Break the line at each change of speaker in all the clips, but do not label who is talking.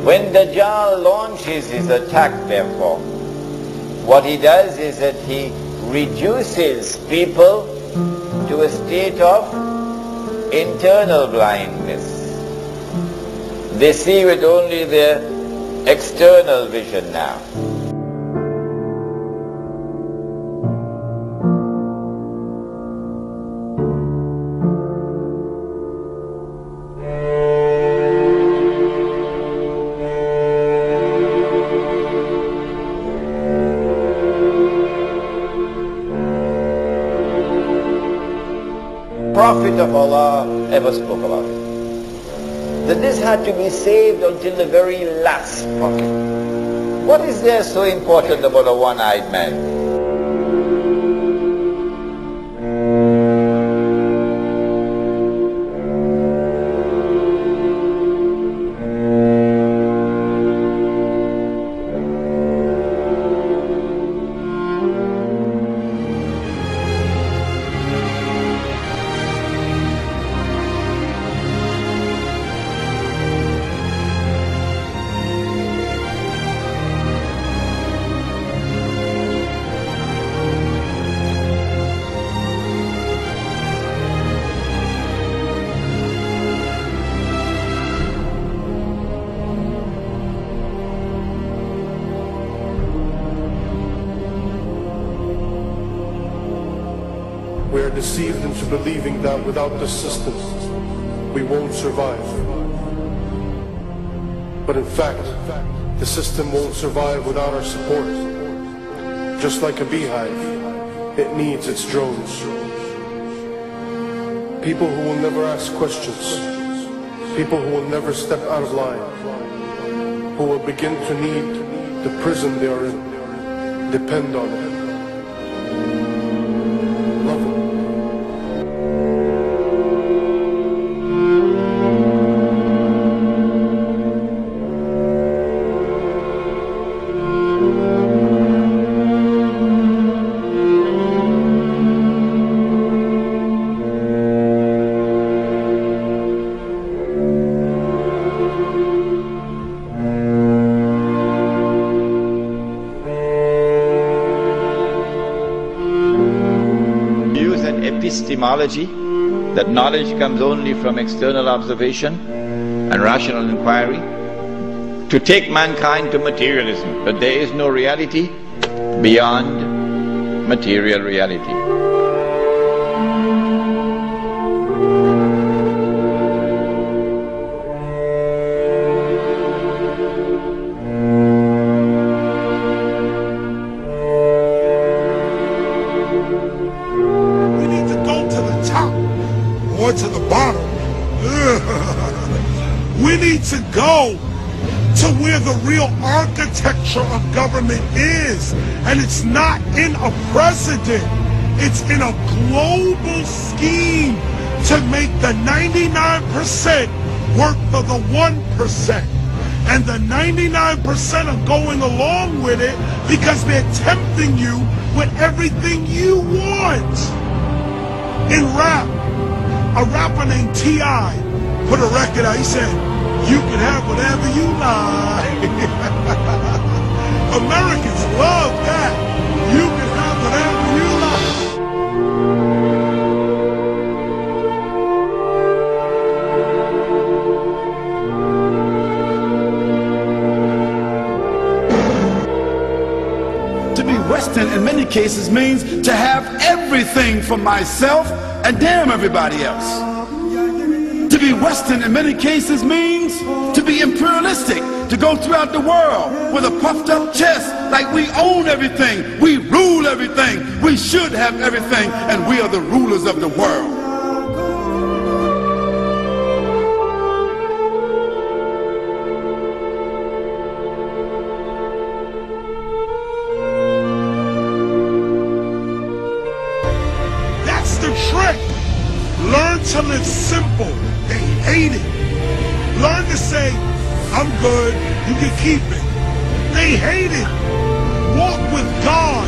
When Dajjal launches his attack, therefore, what he does is that he reduces people to a state of internal blindness. They see with only their external vision now. Prophet of Allah ever spoke about it. That this had to be saved until the very last pocket. What is there so important about a one-eyed man?
We are deceived into believing that without the system, we won't survive. But in fact, the system won't survive without our support. Just like a beehive, it needs its drones. People who will never ask questions. People who will never step out of line. Who will begin to need the prison they are in. Depend on it. Love it.
Epistemology, that knowledge comes only from external observation and rational inquiry, to take mankind to materialism, that there is no reality beyond material reality.
To the bottom. We need to go to where the real architecture of government is, and it's not in a president, it's in a global scheme to make the 99% work for the 1%, and the 99% are going along with it because they're tempting you with everything you want. In rap, a rapper named T.I. put a record out. He said, "You can have whatever you like." Americans love that. You can have whatever you like.
To be Western in many cases means to have everything for myself and damn everybody else. To be Western in many cases means to be imperialistic, to go throughout the world with a puffed up chest like we own everything, we rule everything, we should have everything, and we are the rulers of the world.
That's the trick. Learn to live simple. They hate it. Learn to say, "I'm good, you can keep it." They hate it. Walk with God.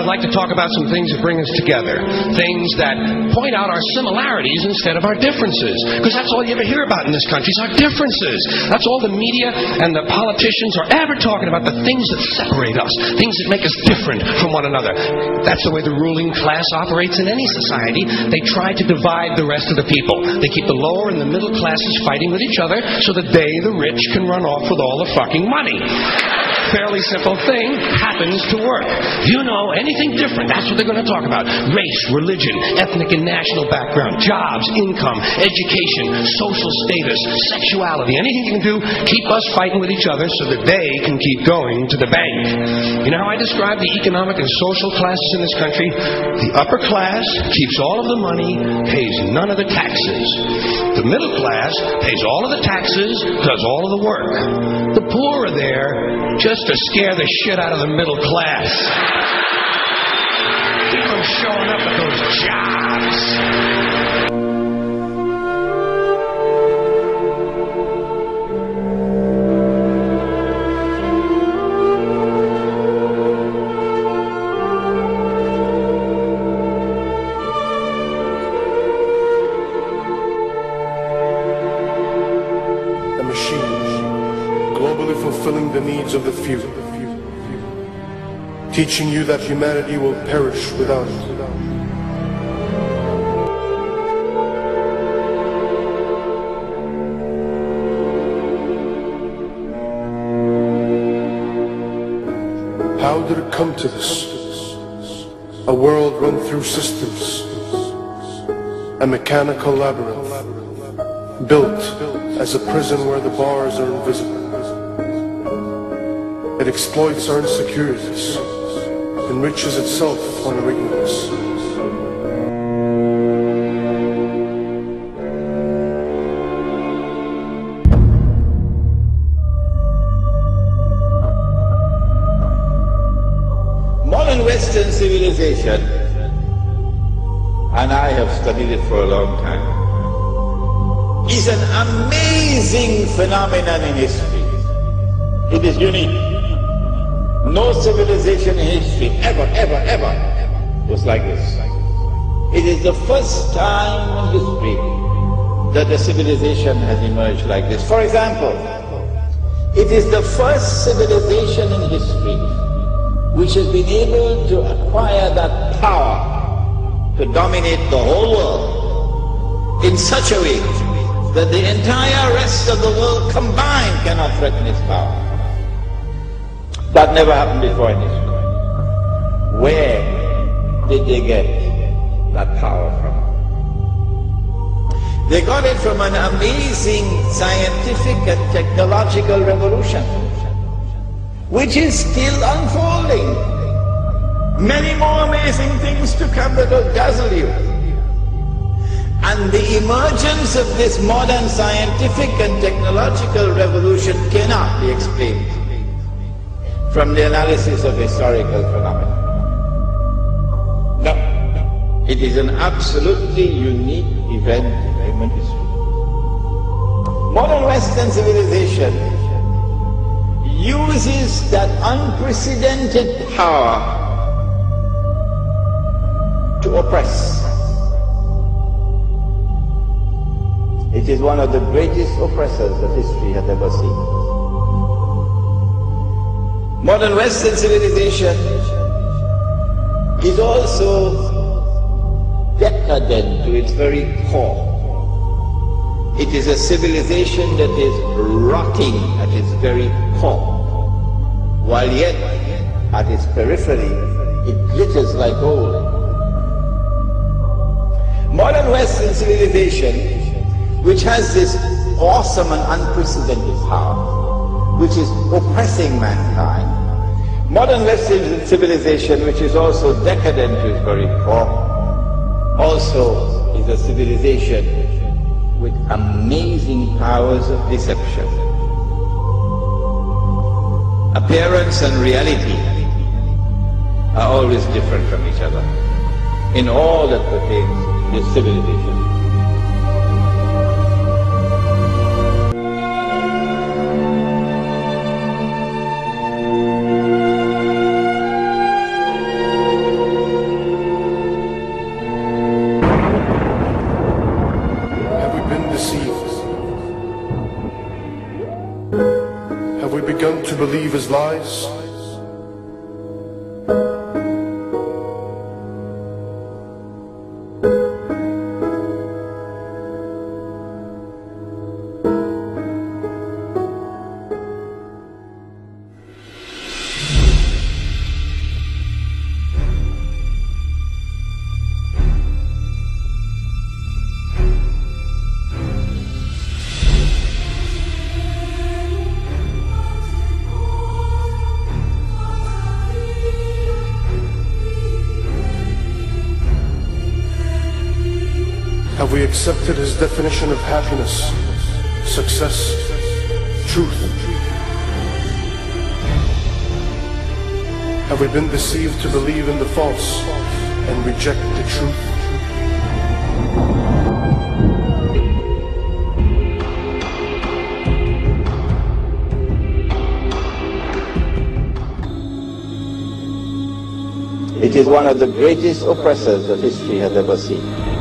like to talk about some things that bring us together. Things that point out our similarities instead of our differences. Because that's all you ever hear about in this country is our differences. That's all the media and the politicians are ever talking about, the things that separate us, things that make us different from one another. That's the way the ruling class operates in any society. They try to divide the rest of the people. They keep the lower and the middle classes fighting with each other so that they, the rich, can run off with all the fucking money. Fairly simple thing, happens to work. You know, anything different, that's what they're going to talk about. Race, religion, ethnic and national background, jobs, income, education, social status, sexuality, anything you can do, keep us fighting with each other so that they can keep going to the bank. You know how I describe the economic and social classes in this country? The upper class keeps all of the money, pays none of the taxes. The middle class pays all of the taxes, does all of the work. The poor are there just to scare the shit out of the middle class. Keep them showing up at those jobs.
A machine, globally fulfilling the needs of the few, teaching you that humanity will perish without it. How did it come to this? A world run through systems, a mechanical labyrinth, built as a prison where the bars are invisible. It exploits our insecurities, enriches itself on our ignorance.
Modern Western civilization, and I have studied it for a long time, is an amazing phenomenon in history. It is unique. No civilization in history ever was like this. It is the first time in history that a civilization has emerged like this. For example, it is the first civilization in history which has been able to acquire that power to dominate the whole world in such a way that the entire rest of the world combined cannot threaten its power. That never happened before in history. Where did they get that power from? They got it from an amazing scientific and technological revolution, which is still unfolding. Many more amazing things to come that will dazzle you. And the emergence of this modern scientific and technological revolution cannot be explained from the analysis of historical phenomena. No, it is an absolutely unique event in human history. Modern Western civilization uses that unprecedented power to oppress. It is one of the greatest oppressors that history has ever seen. Modern Western civilization is also decadent to its very core. It is a civilization that is rotting at its very core, while yet at its periphery it glitters like gold. Modern Western civilization, which has this awesome and unprecedented power, which is oppressing mankind. Modern Western civilization, which is also decadent to its very core, also is a civilization with amazing powers of deception. Appearance and reality are always different from each other in all that pertains to this civilization.
his lies? Have we accepted his definition of happiness, success, truth? Have we been deceived to believe in the false and reject the truth?
It is one of the greatest oppressors that history has ever seen.